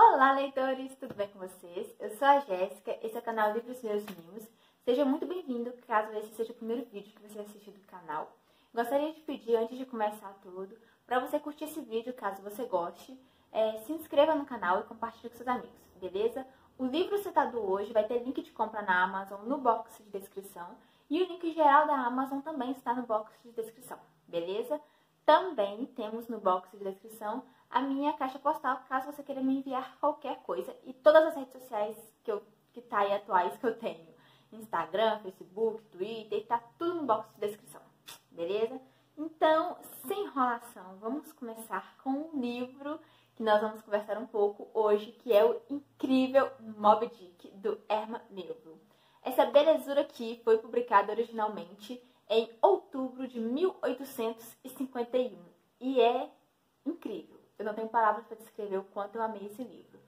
Olá, leitores! Tudo bem com vocês? Eu sou a Jéssica, esse é o canal Livros Meus Mimos. Seja muito bem-vindo, caso esse seja o primeiro vídeo que você assistir do canal. Gostaria de pedir, antes de começar tudo, para você curtir esse vídeo, caso você goste, se inscreva no canal e compartilhe com seus amigos, beleza? O livro citado hoje vai ter link de compra na Amazon no box de descrição e o link geral da Amazon também está no box de descrição, beleza? Também temos no box de descrição a minha caixa postal, caso você queira me enviar qualquer coisa. E todas as redes sociais que tá aí atuais que eu tenho. Instagram, Facebook, Twitter, tá tudo no box de descrição. Beleza? Então, sem enrolação, vamos começar com um livro que nós vamos conversar um pouco hoje, que é o incrível Moby Dick, do Herman Melville. Essa belezura aqui foi publicada originalmente em outubro de 1851 e é incrível. Eu não tenho palavras para descrever o quanto eu amei esse livro.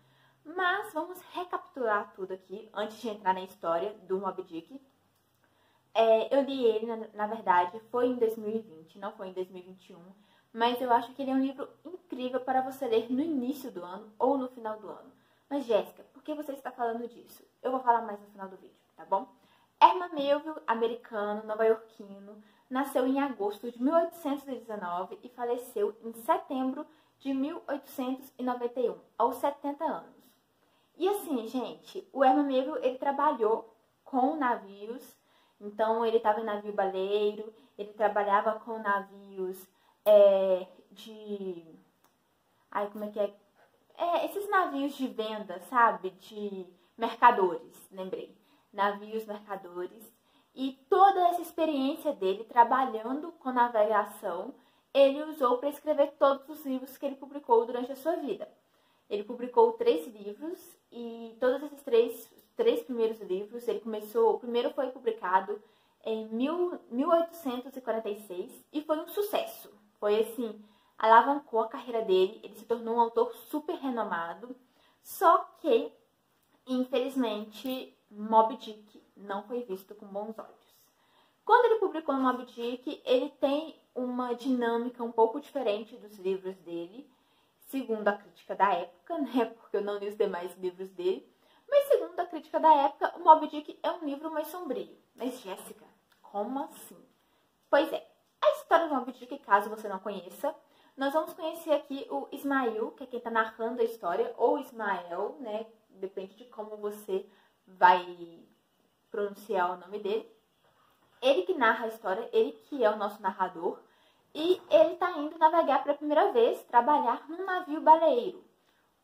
Mas vamos recapitular tudo aqui, antes de entrar na história do Moby Dick. Eu li ele, na verdade, foi em 2020, não foi em 2021. Mas eu acho que ele é um livro incrível para você ler no início do ano ou no final do ano. Mas, Jéssica, por que você está falando disso? Eu vou falar mais no final do vídeo, tá bom? Herman Melville, americano, nova-iorquino, nasceu em agosto de 1819 e faleceu em setembro de 1891, aos 70 anos. E assim, gente, o Herman Melville, ele trabalhou com navios, então ele estava em navio baleiro, ele trabalhava com navios esses navios de venda, sabe? De mercadores, lembrei. Navios mercadores. E toda essa experiência dele trabalhando com navegação, ele usou para escrever todos os livros que ele publicou durante a sua vida. Ele publicou 3 livros e todos esses três primeiros livros, o primeiro foi publicado em 1846 e foi um sucesso. Foi assim, alavancou a carreira dele, ele se tornou um autor super renomado, só que, infelizmente, Moby Dick não foi visto com bons olhos. Quando ele publicou o Moby Dick, ele tem uma dinâmica um pouco diferente dos livros dele, segundo a crítica da época, né? Porque eu não li os demais livros dele. Mas segundo a crítica da época, o Moby Dick é um livro mais sombrio. Mas, Jéssica, como assim? Pois é, a história do Moby Dick, caso você não conheça, nós vamos conhecer aqui o Ismael, que é quem está narrando a história, ou Ismael, né? Depende de como você vai pronunciar o nome dele. Ele que narra a história, ele que é o nosso narrador, e ele está indo navegar pela primeira vez, trabalhar num navio baleeiro. O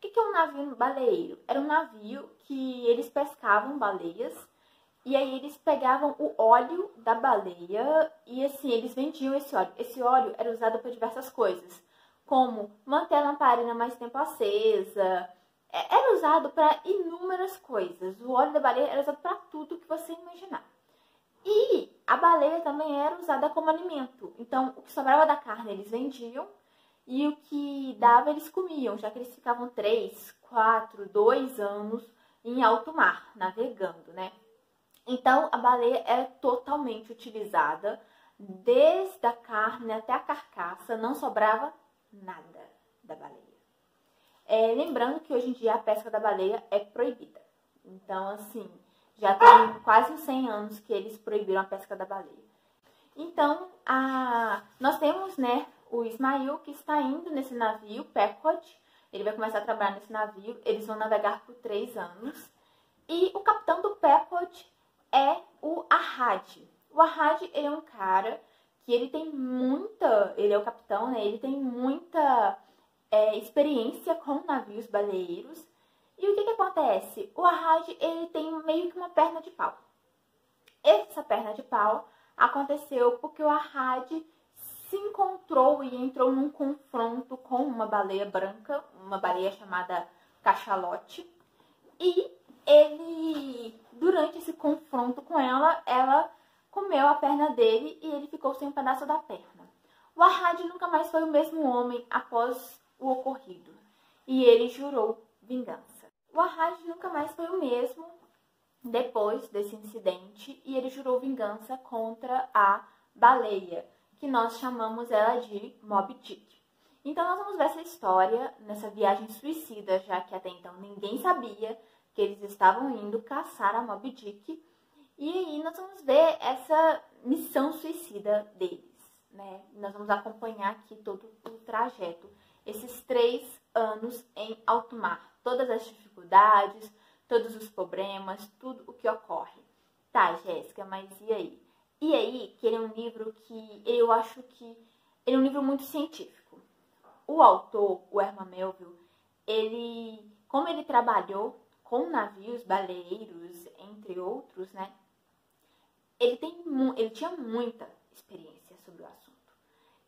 que é um navio baleeiro? Era um navio que eles pescavam baleias, e aí eles pegavam o óleo da baleia, e assim, eles vendiam esse óleo. Esse óleo era usado para diversas coisas, como manter a lamparina mais tempo acesa. Era usado para inúmeras coisas. O óleo da baleia era usado para tudo que você imaginar. E a baleia também era usada como alimento. Então, o que sobrava da carne eles vendiam e o que dava eles comiam, já que eles ficavam 3, 4, 2 anos em alto mar, navegando, né? Então, a baleia era totalmente utilizada, desde a carne até a carcaça, não sobrava nada da baleia. Lembrando que hoje em dia a pesca da baleia é proibida. Então, assim, já tem quase uns 100 anos que eles proibiram a pesca da baleia. Então, nós temos, né, o Ismael que está indo nesse navio, Pequod. Ele vai começar a trabalhar nesse navio. Eles vão navegar por 3 anos. E o capitão do Pequod é o Ahad. O Ahad, ele é um cara que ele é o capitão, né? Ele tem muita experiência com navios baleeiros. E o que acontece? O Ahad, ele tem meio que uma perna de pau. Essa perna de pau aconteceu porque o Ahad se encontrou e entrou num confronto com uma baleia branca, uma baleia chamada cachalote. E ele, durante esse confronto com ela comeu a perna dele e ele ficou sem um pedaço da perna. O Ahad nunca mais foi o mesmo homem após o ocorrido. E ele jurou vingança. O Ahad nunca mais foi o mesmo depois desse incidente e ele jurou vingança contra a baleia, que nós chamamos ela de Moby Dick. Então nós vamos ver essa história nessa viagem suicida, já que até então ninguém sabia que eles estavam indo caçar a Moby Dick. E aí nós vamos ver essa missão suicida deles, né? Nós vamos acompanhar aqui todo o trajeto, esses 3 anos em alto mar, todas as dificuldades, todos os problemas, tudo o que ocorre. Tá, Jéssica, mas e aí? E aí, que ele é um livro que eu acho que ele é um livro muito científico. O autor, o Herman Melville, como ele trabalhou com navios baleeiros, entre outros, né? Ele tinha muita experiência sobre o assunto.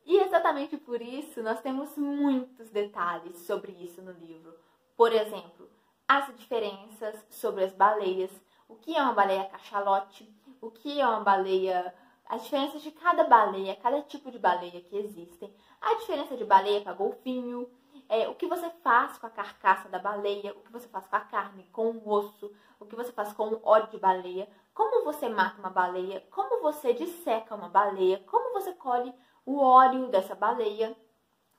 E exatamente por isso nós temos muitos detalhes sobre isso no livro. Por exemplo, as diferenças sobre as baleias, o que é uma baleia cachalote, o que é uma baleia, as diferenças de cada baleia, cada tipo de baleia que existem, a diferença de baleia para golfinho, o que você faz com a carcaça da baleia, o que você faz com a carne, com o osso, o que você faz com o óleo de baleia, como você mata uma baleia, como você disseca uma baleia, como você colhe o óleo dessa baleia,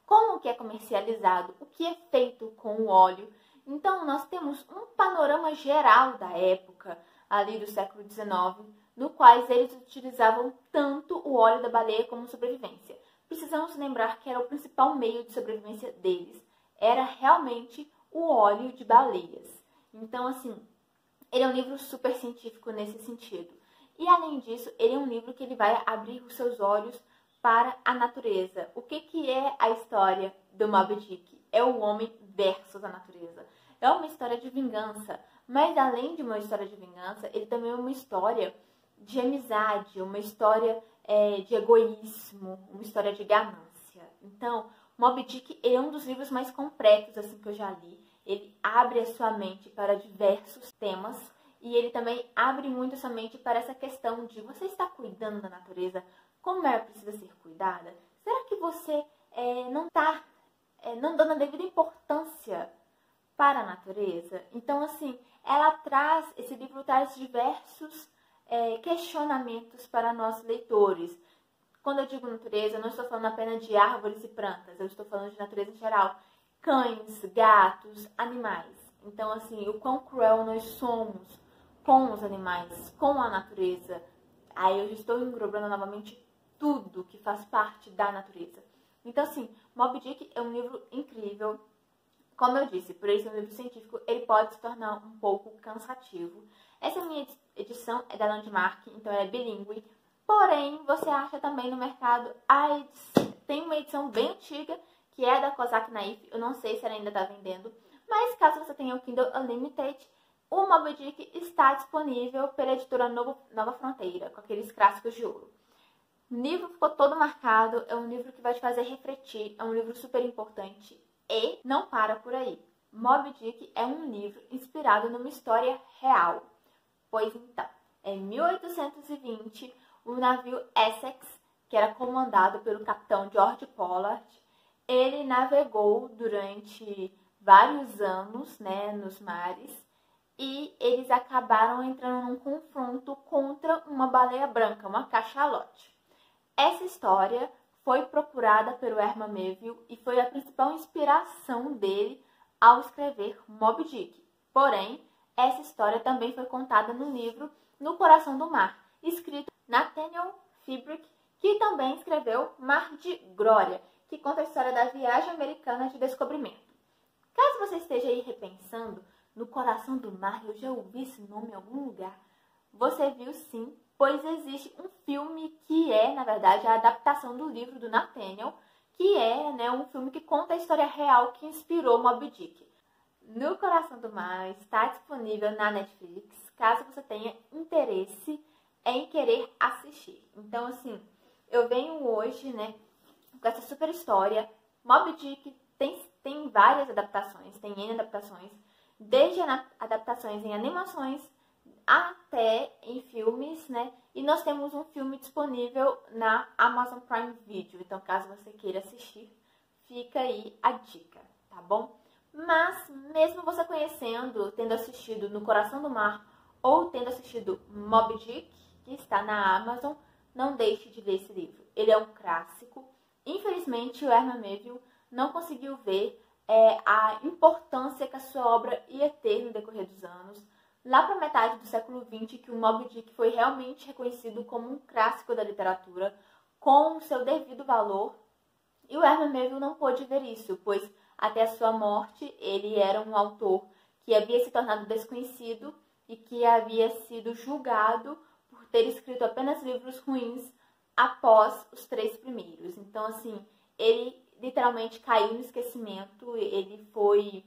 como que é comercializado, o que é feito com o óleo. Então, nós temos um panorama geral da época, ali do século XIX, no qual eles utilizavam tanto o óleo da baleia como sobrevivência. Precisamos lembrar que era o principal meio de sobrevivência deles. Era realmente o óleo de baleias. Então, assim, ele é um livro super científico nesse sentido. E, além disso, ele é um livro que ele vai abrir os seus olhos para a natureza. O que é a história do Moby Dick? É o homem versus a natureza. É uma história de vingança. Mas, além de uma história de vingança, ele também é uma história de amizade, uma história de egoísmo, uma história de ganância. Então, Moby Dick é um dos livros mais completos assim, que eu já li. Ele abre a sua mente para diversos temas e ele também abre muito a sua mente para essa questão de você está cuidando da natureza como ela precisa ser cuidada? Será que você não está não dando a devida importância para a natureza? Então, assim, esse livro traz diversos questionamentos para nós leitores. Quando eu digo natureza, eu não estou falando apenas de árvores e plantas, eu estou falando de natureza em geral. Cães, gatos, animais. Então, assim, o quão cruel nós somos com os animais, com a natureza. Aí eu já estou englobando novamente tudo que faz parte da natureza. Então, assim, Moby Dick é um livro incrível. Como eu disse, por ele ser um livro científico, ele pode se tornar um pouco cansativo. Essa minha edição é da Landmark, então ela é bilíngue. Porém, você acha também no mercado tem uma edição bem antiga, que é da Kozak Naif. Eu não sei se ela ainda está vendendo. Mas caso você tenha o Kindle Unlimited, o Moby Dick está disponível pela editora Nova Fronteira, com aqueles clássicos de ouro. O livro ficou todo marcado, é um livro que vai te fazer refletir, é um livro super importante. E não para por aí. Moby Dick é um livro inspirado numa história real. Pois então, em 1820, o navio Essex, que era comandado pelo capitão George Pollard, ele navegou durante vários anos, né, nos mares, e eles acabaram entrando num confronto contra uma baleia branca, uma cachalote. Essa história foi procurada pelo Herman Melville e foi a principal inspiração dele ao escrever Moby Dick. Porém, essa história também foi contada no livro No Coração do Mar, escrito por Nathaniel Philbrick, que também escreveu Mar de Glória, que conta a história da viagem americana de descobrimento. Caso você esteja aí repensando, No Coração do Mar, eu já ouvi esse nome em algum lugar. Você viu sim, pois existe um filme que é, na verdade, a adaptação do livro do Nathaniel, que é um filme que conta a história real que inspirou Moby Dick. No Coração do Mar está disponível na Netflix, caso você tenha interesse em querer assistir. Então, assim, eu venho hoje, com essa super história. Moby Dick tem várias adaptações, tem N adaptações, desde adaptações em animações até em filmes, E nós temos um filme disponível na Amazon Prime Video. Então, caso você queira assistir, fica aí a dica, tá bom? Mas, mesmo você conhecendo, tendo assistido No Coração do Mar ou tendo assistido Moby Dick, que está na Amazon, não deixe de ler esse livro. Ele é um clássico. Infelizmente, o Herman Melville não conseguiu ver a importância que a sua obra ia ter no decorrer dos anos. Lá para metade do século XX, que o Moby Dick foi realmente reconhecido como um clássico da literatura, com o seu devido valor. E o Herman Melville não pôde ver isso, pois até a sua morte ele era um autor que havia se tornado desconhecido e que havia sido julgado por ter escrito apenas livros ruins após os 3 primeiros. Então, assim, ele literalmente caiu no esquecimento, ele foi...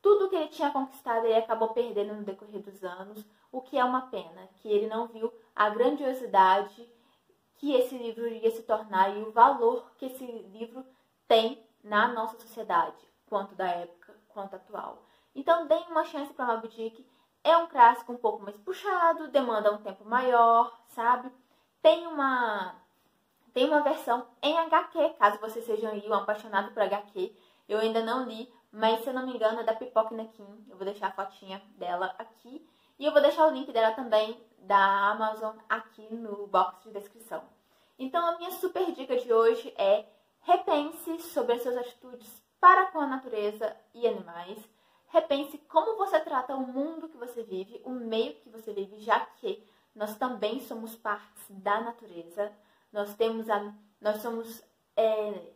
Tudo que ele tinha conquistado ele acabou perdendo no decorrer dos anos, o que é uma pena, que ele não viu a grandiosidade que esse livro iria se tornar e o valor que esse livro tem na nossa sociedade, quanto da época, quanto atual. Então, deem uma chance para Moby Dick. É um clássico um pouco mais puxado, demanda um tempo maior, sabe? Tem uma versão em HQ, caso você seja um apaixonado por HQ. Eu ainda não li, mas se eu não me engano é da Pipoca Nanquim. Eu vou deixar a fotinha dela aqui. E eu vou deixar o link dela também da Amazon aqui no box de descrição. Então a minha super dica de hoje é: repense sobre as suas atitudes para com a natureza e animais. Repense como você trata o mundo que você vive, o meio que você vive, já que nós também somos partes da natureza. Nós somos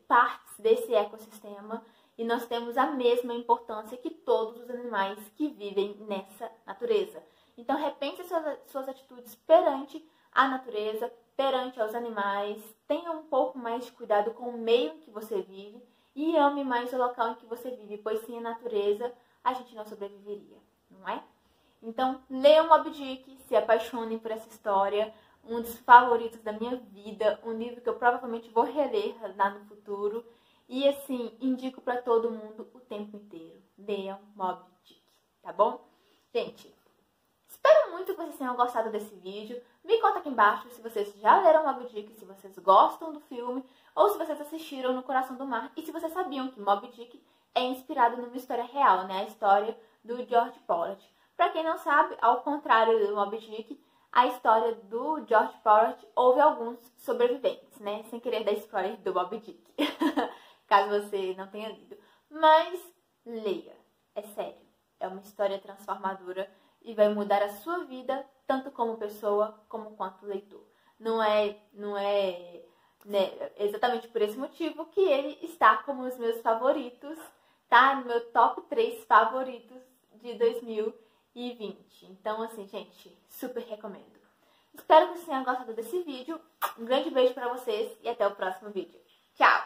partes desse ecossistema e nós temos a mesma importância que todos os animais que vivem nessa natureza. Então, repense suas atitudes perante a natureza, perante aos animais. Tenha um pouco mais de cuidado com o meio em que você vive e ame mais o local em que você vive, pois sem a natureza a gente não sobreviveria, não é? Então, leiam Moby Dick, se apaixonem por essa história, um dos favoritos da minha vida, um livro que eu provavelmente vou reler lá no futuro. E assim, indico para todo mundo o tempo inteiro. Leiam Moby Dick, tá bom? Gente, espero muito que vocês tenham gostado desse vídeo. Me conta aqui embaixo se vocês já leram Moby Dick, se vocês gostam do filme, ou se vocês assistiram No Coração do Mar, e se vocês sabiam que Moby Dick é inspirado numa história real, né? A história do George Paulet. Para quem não sabe, ao contrário do Moby Dick, a história do George Paulet houve alguns sobreviventes, né? Sem querer dar spoiler do Moby Dick, caso você não tenha lido. Mas leia, é sério, é uma história transformadora e vai mudar a sua vida, tanto como pessoa, como quanto leitor. Não é exatamente por esse motivo que ele está como os meus favoritos, tá? No meu top 3 favoritos de 2020. Então, assim, gente, super recomendo. Espero que vocês tenham gostado desse vídeo. Um grande beijo pra vocês e até o próximo vídeo. Tchau!